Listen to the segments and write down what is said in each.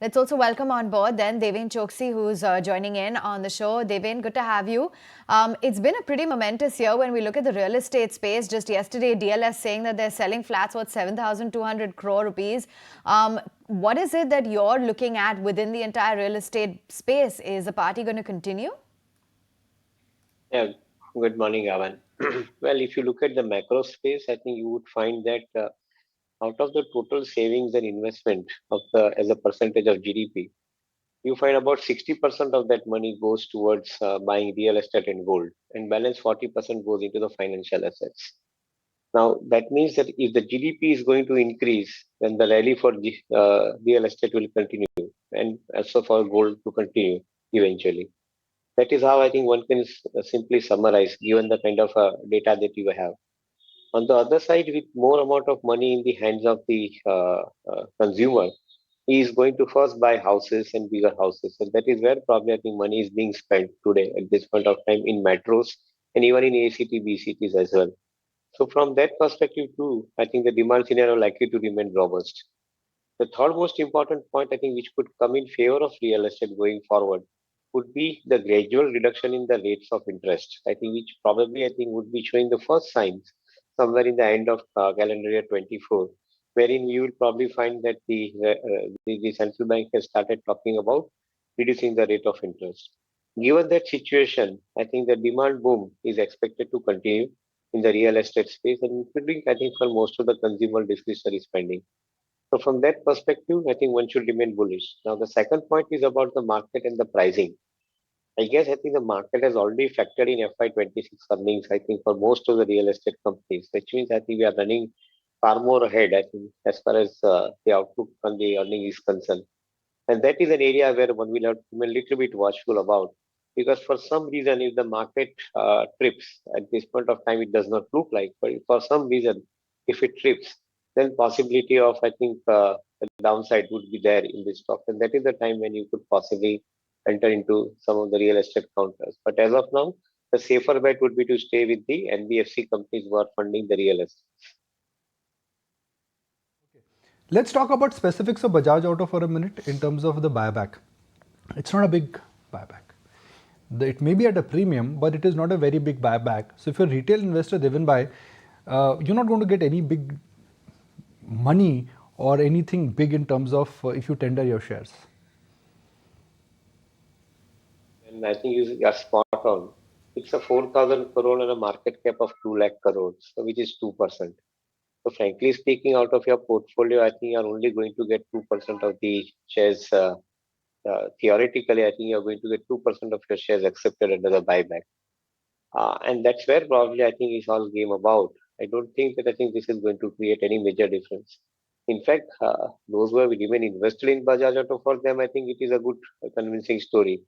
Let's also welcome on board then Deven Choksey, who's joining in on the show. Deven, good to have you. It's been a pretty momentous year when we look at the real estate space. Just yesterday, DLS saying that they're selling flats worth 7,200 crore rupees. What is it that you're looking at within the entire real estate space? Is the party going to continue? Yeah, good morning, Avan. Well, if you look at the macro space, I think you would find that out of the total savings and investment of the as a percentage of GDP, you find about 60% of that money goes towards buying real estate and gold, and balance 40% goes into the financial assets. Now, that means that if the GDP is going to increase, then the rally for real estate will continue, and also for gold to continue eventually. That is how I think one can simply summarize, given the kind of data that you have. On the other side, with more amount of money in the hands of the consumer, he is going to first buy houses and bigger houses. And that is where probably I think money is being spent today at this point of time in metros and even in ACT, BCTs as well. So from that perspective too, I think the demand scenario likely to remain robust. The third most important point, I think, which could come in favor of real estate going forward would be the gradual reduction in the rates of interest. I think, which probably I think would be showing the first signs somewhere in the end of calendar year 24, wherein you will probably find that the central bank has started talking about reducing the rate of interest. Given that situation, I think the demand boom is expected to continue in the real estate space, and including I think for most of the consumer discretionary spending. So from that perspective, I think one should remain bullish. Now, the second point is about the market and the pricing. I guess I think the market has already factored in FY26 earnings, I think, for most of the real estate companies, which means I think we are running far more ahead, I think, as far as the outlook on the earning is concerned. And that is an area where one will have to be a little bit watchful about. Because for some reason, if the market trips at this point of time, it does not look like, but if for some reason, if it trips, then possibility of, I think, a downside would be there in this stock. And that is the time when you could possibly enter into some of the real estate counters. But as of now, the safer bet would be to stay with the NBFC companies who are funding the real estate. Let's talk about specifics of Bajaj Auto for a minute in terms of the buyback. It's not a big buyback. It may be at a premium, but it is not a very big buyback. So if you're a retail investor, Deven Bhai, you're not going to get any big money or anything big in terms of if you tender your shares. And I think you are spot on. It's a 4,000 crore and a market cap of 2 lakh crores, so which is 2%. So frankly speaking, out of your portfolio, I think you're only going to get 2% of the shares. Theoretically, I think you're going to get 2% of your shares accepted under the buyback. And that's where probably I think is all game about. I don't think that I think this is going to create any major difference. In fact, those who have remained invested in Bajaj Auto, for them, I think it is a good, convincing story.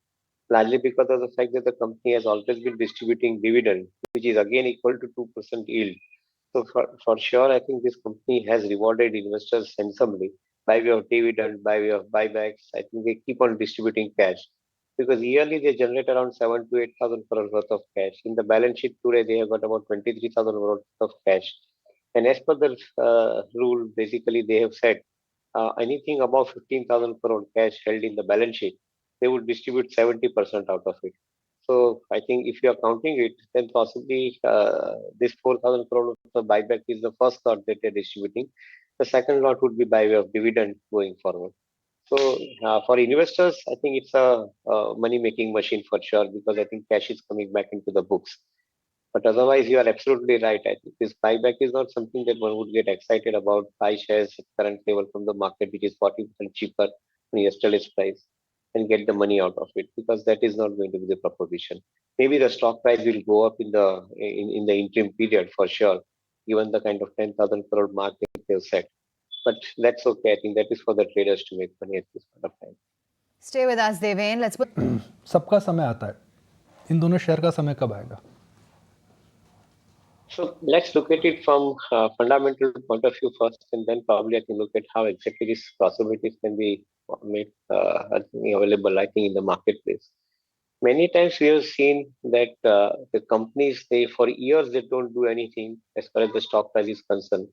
Largely because of the fact that the company has always been distributing dividend, which is again equal to 2% yield. So for sure, I think this company has rewarded investors handsomely by way of dividend, by way of buybacks. I think they keep on distributing cash because yearly they generate around 7 to 8,000 crores worth of cash. In the balance sheet today, they have got about 23,000 crores of cash. And as per the rule, basically they have said anything above 15,000 crore cash held in the balance sheet, they would distribute 70% out of it. So I think if you are counting it, then possibly this 4,000 crore of buyback is the first lot that they're distributing. The second lot would be by way of dividend going forward. So for investors, I think it's a money-making machine for sure because I think cash is coming back into the books. But otherwise, you are absolutely right. I think this buyback is not something that one would get excited about. Buy shares at current level from the market, which is 40% cheaper than yesterday's price, and get the money out of it because that is not going to be the proposition. Maybe the stock price will go up in the interim period for sure, given the kind of 10,000 crore market they've set. But that's okay. I think that is for the traders to make money at this point of time. Stay with us, Deven. Let's put. सबका समय आता है. इन दोनों share का समय कब आएगा? So let's look at it from a fundamental point of view first, and then probably I can look at how exactly these possibilities can be made available, I think, in the marketplace. Many times we have seen that the companies, they for years, they don't do anything as far as the stock price is concerned.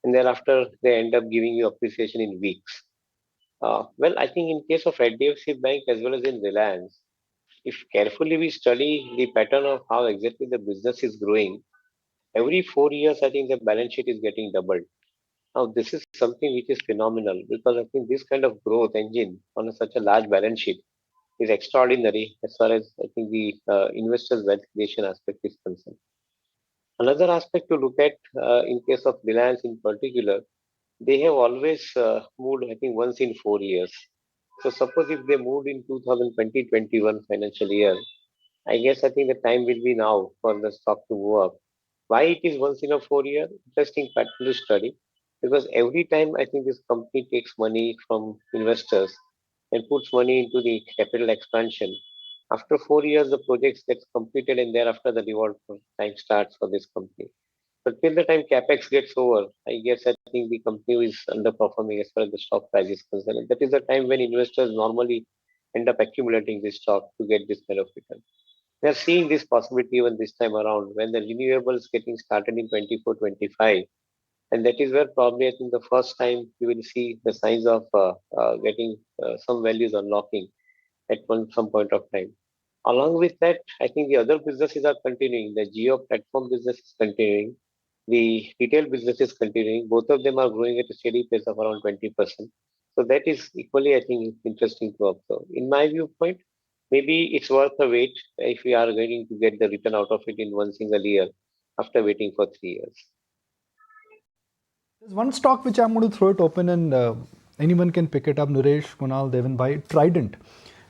And thereafter, they end up giving you appreciation in weeks. Well, I think in case of HDFC Bank as well as in Reliance, if carefully we study the pattern of how exactly the business is growing, every 4 years, I think the balance sheet is getting doubled. Now, this is something which is phenomenal because I think this kind of growth engine on such a large balance sheet is extraordinary as far as I think the investors' wealth creation aspect is concerned. Another aspect to look at in case of Reliance in particular, they have always moved, I think, once in 4 years. So, suppose if they moved in 2020-21 financial year, I guess I think the time will be now for the stock to move up. Why it is once in a 4 year? Interesting pattern to study. Because every time I think this company takes money from investors and puts money into the capital expansion, after 4 years the projects gets completed and thereafter the reward time starts for this company. But till the time capex gets over, I guess I think the company is underperforming as far as the stock price is concerned. And that is the time when investors normally end up accumulating this stock to get this kind of return. We are seeing this possibility even this time around when the renewables getting started in 24-25, and that is where probably I think the first time you will see the signs of getting some values unlocking at some point of time. Along with that, I think the other businesses are continuing. The geo platform business is continuing. The retail business is continuing. Both of them are growing at a steady pace of around 20%. So that is equally, I think, interesting to observe. In my viewpoint, maybe it's worth a wait if we are going to get the return out of it in one single year after waiting for 3 years. There's one stock which I'm going to throw it open and anyone can pick it up. Nuresh, Kunal, Devan Bhai. Trident.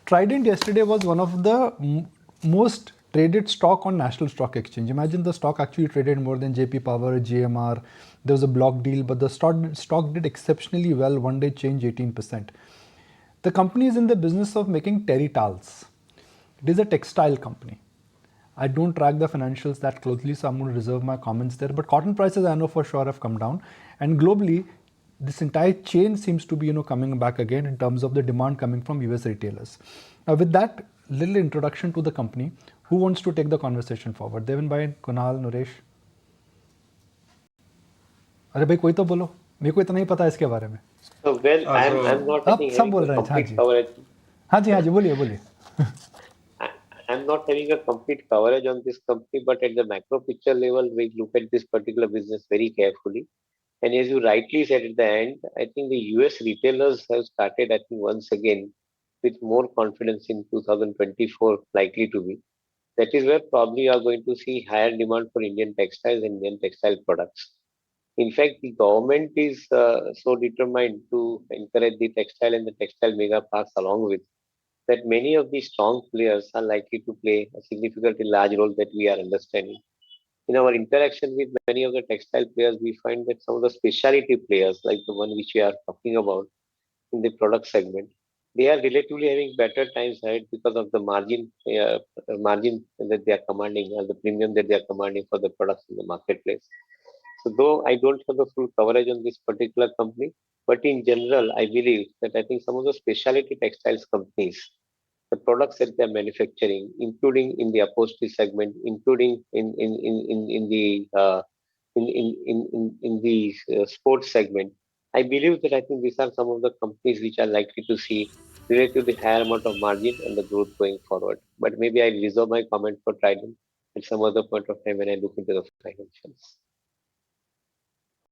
Trident yesterday was one of the most traded stock on National Stock Exchange. Imagine the stock actually traded more than JP Power, GMR. There was a block deal, but the stock did exceptionally well. One day change 18%. The company is in the business of making terry towels. It is a textile company. I don't track the financials that closely, so I'm going to reserve my comments there. But cotton prices, I know for sure, have come down, and globally, this entire chain seems to be, coming back again in terms of the demand coming from US retailers. Now, with that little introduction to the company, who wants to take the conversation forward? Devan Bhai, Kunal, Nuresh. अरे भाई कोई तो बोलो, मेरे को इतना ही पता है इसके बारे में. So well, I'm not I अब think सब having बोल a रहे हैं. हाँ complete जी, coverage. हाँ जी, बोलिए बोलिए. I, I'm not having a complete coverage on this company, but at the macro picture level, we look at this particular business very carefully. And as you rightly said at the end, I think the US retailers have started, I think, once again with more confidence in 2024 likely to be. That is where probably you are going to see higher demand for Indian textiles and Indian textile products. In fact, the government is so determined to encourage the textile and the textile mega parks along with that many of the strong players are likely to play a significantly large role that we are understanding. In our interaction with many of the textile players, we find that some of the specialty players, like the one which we are talking about in the product segment, they are relatively having better times ahead because of the margin that they are commanding or the premium that they are commanding for the products in the marketplace. So though I don't have the full coverage on this particular company, but in general, I believe that I think some of the specialty textiles companies, the products that they're manufacturing, including in the upholstery segment, including in the sports segment. I believe that I think these are some of the companies which are likely to see relatively higher amount of margin and the growth going forward. But maybe I reserve my comment for Trident at some other point of time when I look into the financials.